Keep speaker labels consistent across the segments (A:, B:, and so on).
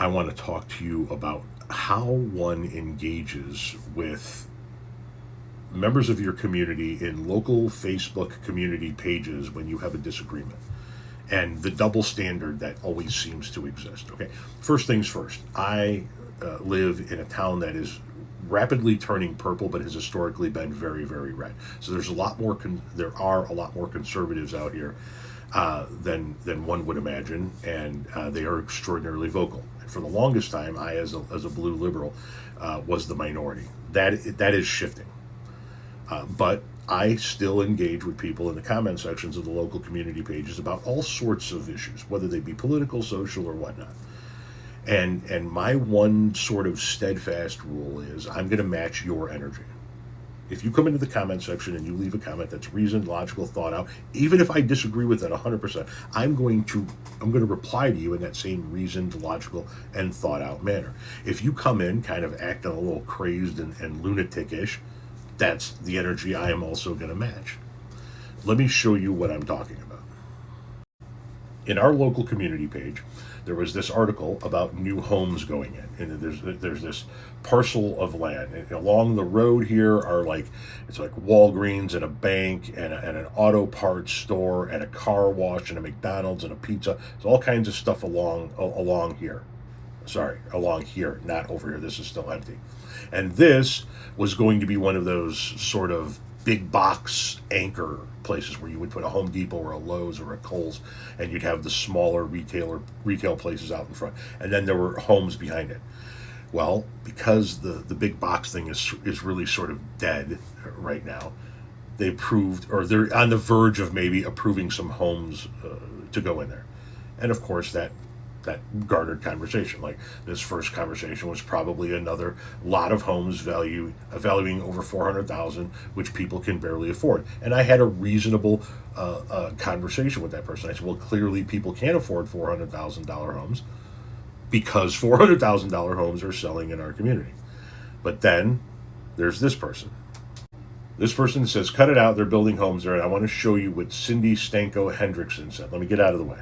A: I want to talk to you about how one engages with members of your community in local Facebook community pages when you have a disagreement, and the double standard that always seems to exist. Okay, first things first. I live in a town that is rapidly turning purple, but has historically been very, very red. So there's a lot more. There are a lot more conservatives out here than one would imagine, and they are extraordinarily vocal. And for the longest time, I, as a blue liberal, was the minority. That is shifting. But I still engage with people in the comment sections of the local community pages about all sorts of issues, whether they be political, social, or whatnot. And my one sort of steadfast rule is I'm going to match your energy. If you come into the comment section and you leave a comment that's reasoned, logical, thought out, even if I disagree with it 100%, I'm going to reply to you in that same reasoned, logical, and thought out manner. If you come in kind of acting a little crazed and lunatic-ish, that's the energy I am also going to match. Let me show you what I'm talking about. In our local community page, there was this article about new homes going in, and there's this parcel of land, and along the road here are it's like Walgreens and a bank and an auto parts store and a car wash and a McDonald's and a pizza. There's all kinds of stuff along here. Sorry, along here, not over here. This is still empty. And this was going to be one of those sort of big box anchor places where you would put a Home Depot or a Lowe's or a Kohl's, and you'd have the smaller retail places out in front. And then there were homes behind it. Well, because the big box thing is really sort of dead right now, they're on the verge of maybe approving some homes to go in there. And of course that garnered conversation. Like, this first conversation was probably another lot of homes valuing over $400,000, which people can barely afford. And I had a reasonable conversation with that person. I said, well, clearly people can't afford $400,000 homes because $400,000 homes are selling in our community. But then there's this person. This person says, cut it out, they're building homes there, and I want to show you what Cindy Stanko Hendrickson said. Let me get out of the way.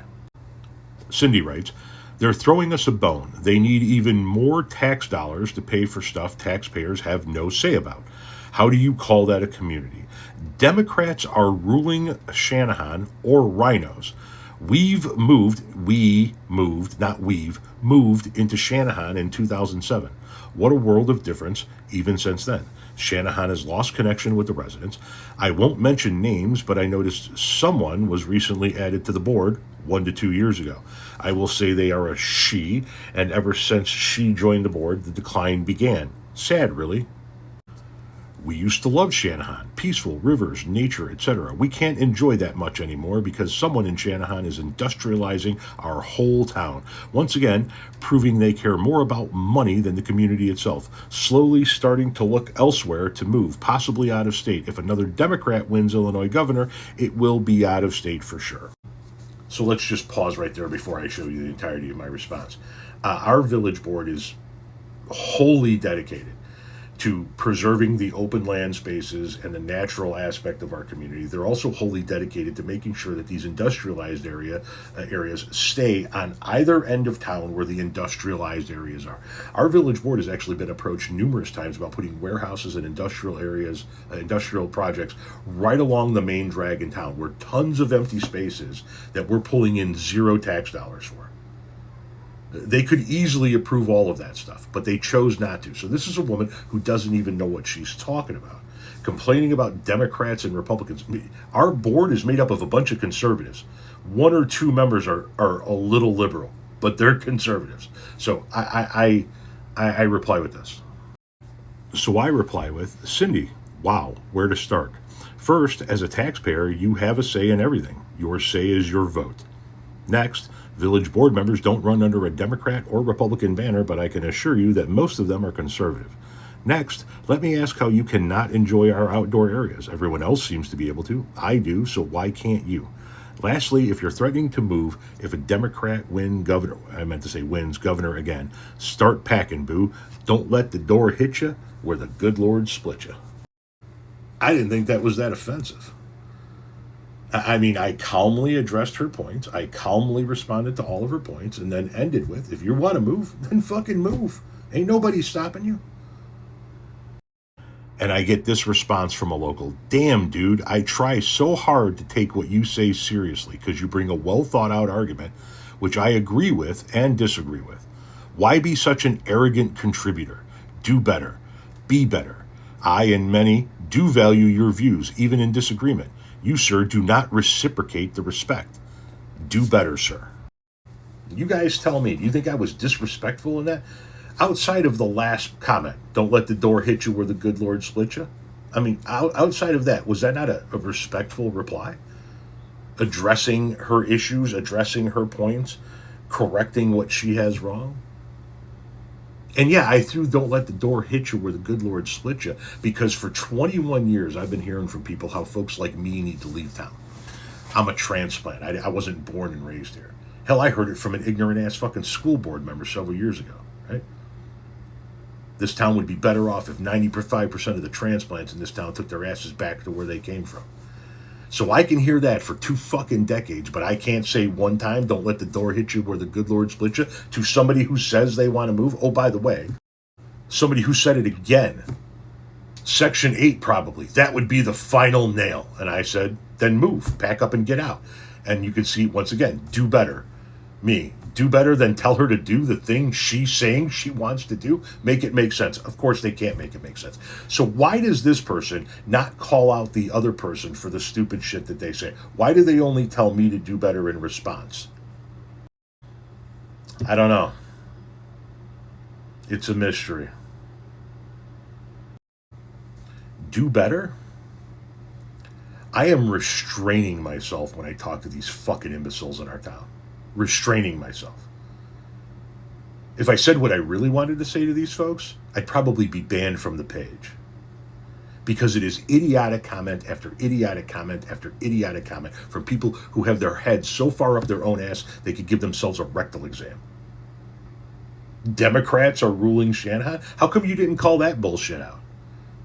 A: Cindy writes, they're throwing us a bone. They need even more tax dollars to pay for stuff taxpayers have no say about. How do you call that a community? Democrats are ruling Shanahan or rhinos. We moved into Shanahan in 2007. What a world of difference even since then. Shanahan has lost connection with the residents. I won't mention names, but I noticed someone was recently added to the board 1 to 2 years ago. I will say they are a she, and ever since she joined the board, the decline began. Sad, really. We used to love Shanahan, peaceful, rivers, nature, etc. We can't enjoy that much anymore because someone in Shanahan is industrializing our whole town. Once again, proving they care more about money than the community itself. Slowly starting to look elsewhere to move, possibly out of state. If another Democrat wins Illinois governor, it will be out of state for sure. So let's just pause right there before I show you the entirety of my response. Our village board is wholly dedicated to preserving the open land spaces and the natural aspect of our community. They're also wholly dedicated to making sure that these industrialized areas stay on either end of town where the industrialized areas are. Our village board has actually been approached numerous times about putting warehouses and industrial areas, industrial projects right along the main drag in town, where tons of empty spaces that we're pulling in zero tax dollars for. They could easily approve all of that stuff, but they chose not to. So this is a woman who doesn't even know what she's talking about, complaining about Democrats and Republicans. Our board is made up of a bunch of conservatives. 1 or 2 members are a little liberal, but they're conservatives. So I reply with this. So I reply with, Cindy, wow, where to start? First, as a taxpayer, you have a say in everything. Your say is your vote. Next, village board members don't run under a Democrat or Republican banner, but I can assure you that most of them are conservative. Next, let me ask how you cannot enjoy our outdoor areas. Everyone else seems to be able to. I do, so why can't you? Lastly, if you're threatening to move, if a Democrat wins governor again, start packing, boo. Don't let the door hit you where the good Lord split you. I didn't think that was that offensive. I mean, I calmly addressed her points. I calmly responded to all of her points and then ended with, if you want to move, then fucking move. Ain't nobody stopping you. And I get this response from a local: damn, dude, I try so hard to take what you say seriously because you bring a well thought out argument, which I agree with and disagree with. Why be such an arrogant contributor? Do better. Be better. I and many do value your views, even in disagreement. You, sir, do not reciprocate the respect. Do better, sir. You guys tell me, do you think I was disrespectful in that? Outside of the last comment, don't let the door hit you where the good Lord split you. I mean, outside of that, was that not a respectful reply? Addressing her issues, addressing her points, correcting what she has wrong? And yeah, I threw "don't let the door hit you where the good Lord split you" because for 21 years I've been hearing from people how folks like me need to leave town. I'm a transplant. I wasn't born and raised here. Hell, I heard it from an ignorant ass fucking school board member several years ago, right? This town would be better off if 95% of the transplants in this town took their asses back to where they came from. So I can hear that for 2 fucking decades, but I can't say one time, "don't let the door hit you where the good Lord split you," to somebody who says they want to move. Oh, by the way, somebody who said it again. Section 8, probably. That would be the final nail. And I said, then move, pack up and get out. And you can see, once again, do better. Me, do better than tell her to do the thing she's saying she wants to do. Make it make sense. Of course, they can't make it make sense. So why does this person not call out the other person for the stupid shit that they say? Why do they only tell me to do better in response? I don't know. It's a mystery. Do better? I am restraining myself when I talk to these fucking imbeciles in our town. Restraining myself. If I said what I really wanted to say to these folks, I'd probably be banned from the page. Because it is idiotic comment after idiotic comment after idiotic comment from people who have their heads so far up their own ass they could give themselves a rectal exam. Democrats are ruling Shanghai? How come you didn't call that bullshit out?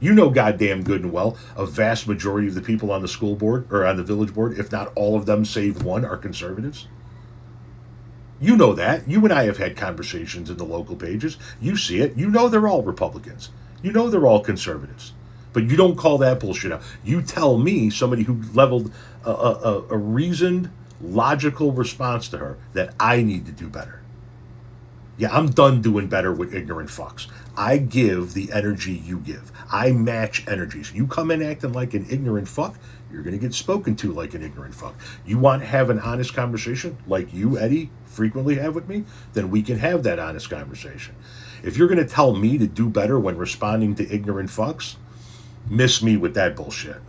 A: You know goddamn good and well a vast majority of the people on the school board or on the village board, if not all of them save one, are conservatives. You know that. You and I have had conversations in the local pages. You see it. You know they're all Republicans. You know they're all conservatives. But you don't call that bullshit out. You tell me, somebody who leveled a reasoned, logical response to her, that I need to do better. Yeah, I'm done doing better with ignorant fucks. I give the energy you give. I match energies. You come in acting like an ignorant fuck, you're going to get spoken to like an ignorant fuck. You want to have an honest conversation like you, Eddie, frequently have with me? Then we can have that honest conversation. If you're going to tell me to do better when responding to ignorant fucks, miss me with that bullshit.